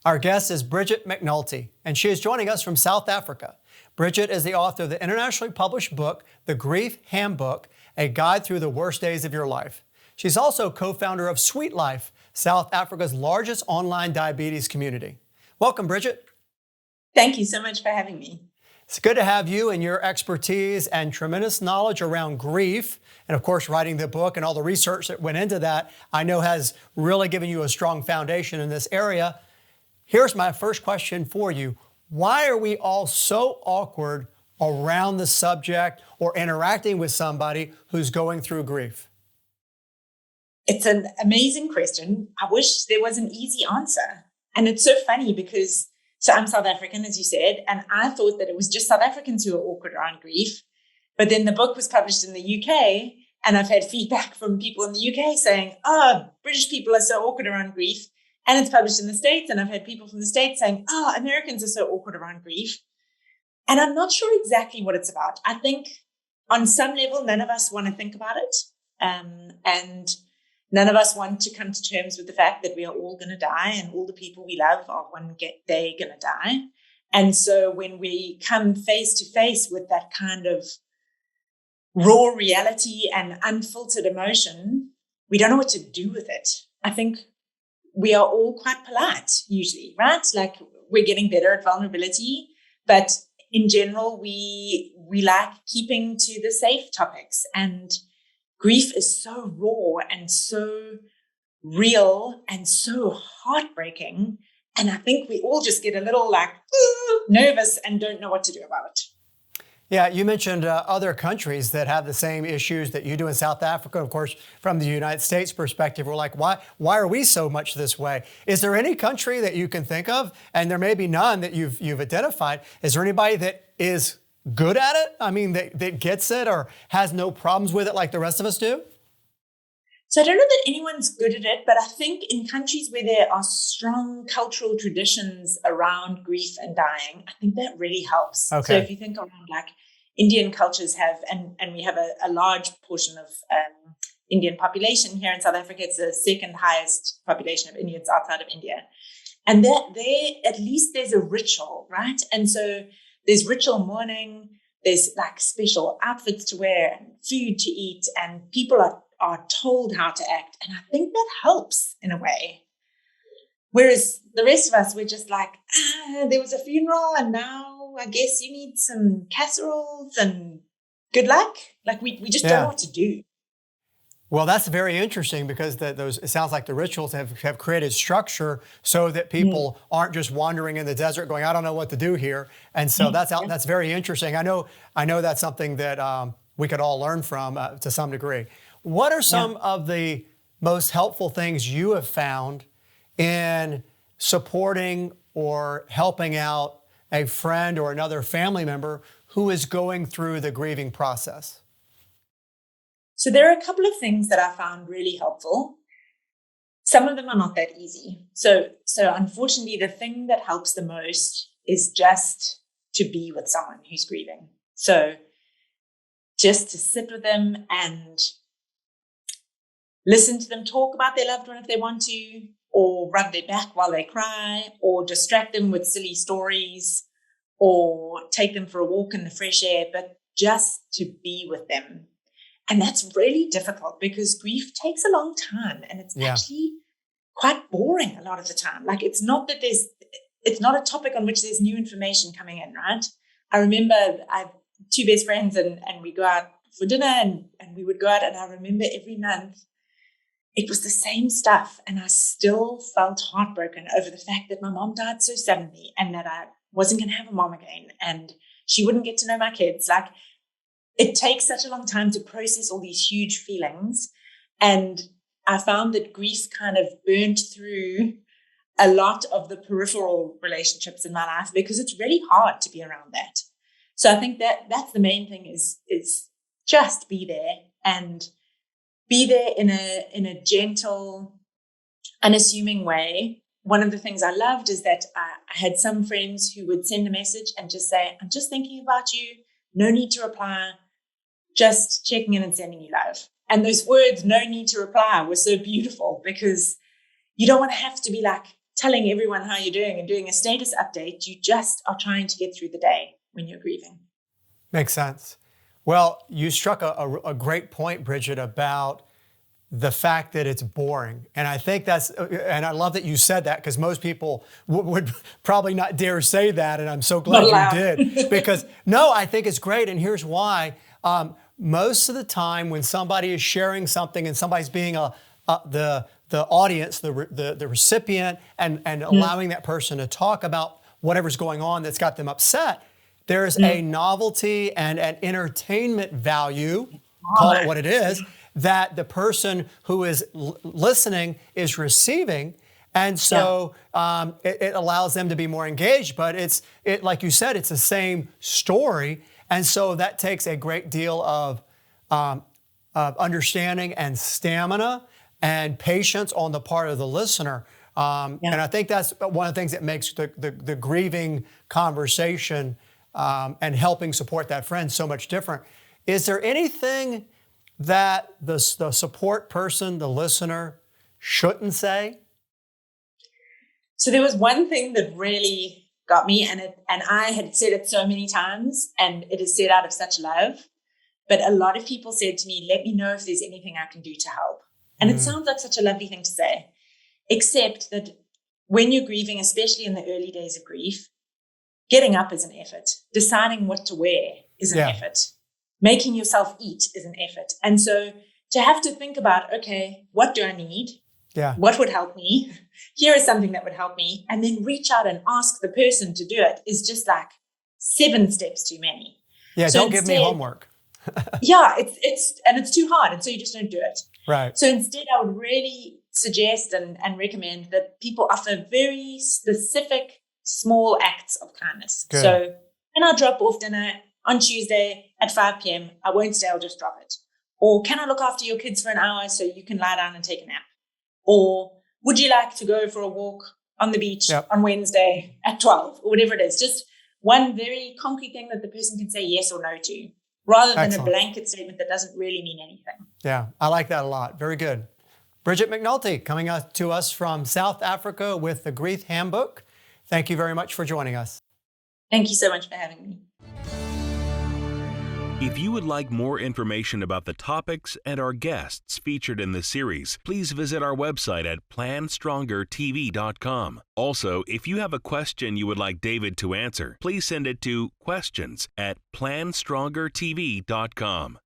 Our guest is Bridget McNulty, and she is joining us from South Africa. Bridget is the author of the internationally published book, The Grief Handbook, a guide through the worst days of your life. She's also co-founder of Sweet Life, South Africa's largest online diabetes community. Welcome, Bridget. Thank you so much for having me. It's good to have you and your expertise and tremendous knowledge around grief. And of course, writing the book and all the research that went into that, I know has really given you a strong foundation in this area. Here's my first question for you. Why are we all so awkward around the subject or interacting with somebody who's going through grief? It's an amazing question. I wish there was an easy answer. And it's so funny because, so I'm South African, as you said, and I thought that it was just South Africans who are awkward around grief. But then the book was published in the UK, and I've had feedback from people in the UK saying, British people are so awkward around grief. And it's published in the States, and I've had people from the States saying, Americans are so awkward around grief. And I'm not sure exactly what it's about. I think on some level, none of us want to think about it. And none of us want to come to terms with the fact that we are all going to die, and all the people we love are one day going to die. And so when we come face to face with that kind of raw reality and unfiltered emotion, we don't know what to do with it. I think we are all quite polite usually, right? Like we're getting better at vulnerability, but in general, we like keeping to the safe topics. And grief is so raw and so real and so heartbreaking. And I think we all just get a little nervous and don't know what to do about it. Yeah, you mentioned other countries that have the same issues that you do in South Africa. Of course, from the United States perspective, we're like, why are we so much this way? Is there any country that you can think of, and there may be none that you've identified, is there anybody that is good at it? I mean, that gets it or has no problems with it like the rest of us do? So I don't know that anyone's good at it, but I think in countries where there are strong cultural traditions around grief and dying, I think that really helps. Okay. So if you think around Indian cultures have, and we have a large portion of Indian population here in South Africa. It's the second highest population of Indians outside of India. And that there, at least there's a ritual, right? And so there's ritual mourning, there's special outfits to wear and food to eat, and people are told how to act. And I think that helps in a way. Whereas the rest of us, we're just like, there was a funeral and now I guess you need some casseroles and good luck. We just don't know what to do. Well, that's very interesting because it sounds like the rituals have created structure so that people aren't just wandering in the desert going, I don't know what to do here. And so that's very interesting. I know that's something that we could all learn from to some degree. What are some of the most helpful things you have found in supporting or helping out a friend or another family member who is going through the grieving process? So there are a couple of things that I found really helpful. Some of them are not that easy. So unfortunately, the thing that helps the most is just to be with someone who's grieving. So just to sit with them and listen to them talk about their loved one if they want to, or rub their back while they cry, or distract them with silly stories, or take them for a walk in the fresh air, but just to be with them. And that's really difficult because grief takes a long time and it's actually quite boring a lot of the time. It's not that it's not a topic on which there's new information coming in, right? I remember I have two best friends and we go out for dinner and we would go out, and I remember every month it was the same stuff, and I still felt heartbroken over the fact that my mom died so suddenly and that I wasn't going to have a mom again and she wouldn't get to know my kids. It takes such a long time to process all these huge feelings. And I found that grief kind of burnt through a lot of the peripheral relationships in my life because it's really hard to be around that. So I think that's the main thing is just be there, and be there in a gentle, unassuming way. One of the things I loved is that I had some friends who would send a message and just say, I'm just thinking about you. No need to reply. Just checking in and sending you love. And those words, no need to reply, were so beautiful because you don't want to have to be telling everyone how you're doing and doing a status update. You just are trying to get through the day when you're grieving. Makes sense. Well, you struck a great point, Bridget, about the fact that it's boring. And I think and I love that you said that, because most people would probably not dare say that. And I'm so glad you did, because no, I think it's great. And here's why. Most of the time when somebody is sharing something and somebody's being the audience, the recipient, and allowing that person to talk about whatever's going on that's got them upset, there's a novelty and an entertainment value, call it what it is, that the person who is listening is receiving. And so it allows them to be more engaged. But it's like you said, it's the same story. And so that takes a great deal of understanding and stamina and patience on the part of the listener. And I think that's one of the things that makes the grieving conversation and helping support that friend so much different. Is there anything that the support person, the listener, shouldn't say? So there was one thing that really got me, and I had said it so many times, and it is said out of such love. But a lot of people said to me, let me know if there's anything I can do to help. And it sounds like such a lovely thing to say, except that when you're grieving, especially in the early days of grief, getting up is an effort. Deciding what to wear is an effort. Making yourself eat is an effort. And so to have to think about, okay, what do I need? Yeah. What would help me? Here is something that would help me. And then reach out and ask the person to do it is just like 7 steps too many. Yeah, so don't give me homework. It's too hard. And so you just don't do it. Right. So instead, I would really suggest and recommend that people offer very specific small acts of kindness. Good. So can I drop off dinner on Tuesday at 5 p.m.? I won't stay, I'll just drop it. Or can I look after your kids for an hour so you can lie down and take a nap? Or would you like to go for a walk on the beach on Wednesday at 12 or whatever it is? Just one very concrete thing that the person can say yes or no to, rather than a blanket statement that doesn't really mean anything. Yeah, I like that a lot. Very good. Bridget McNulty coming to us from South Africa with the Grief Handbook. Thank you very much for joining us. Thank you so much for having me. If you would like more information about the topics and our guests featured in this series, please visit our website at PlanStrongerTV.com. Also, if you have a question you would like David to answer, please send it to questions@PlanStrongerTV.com.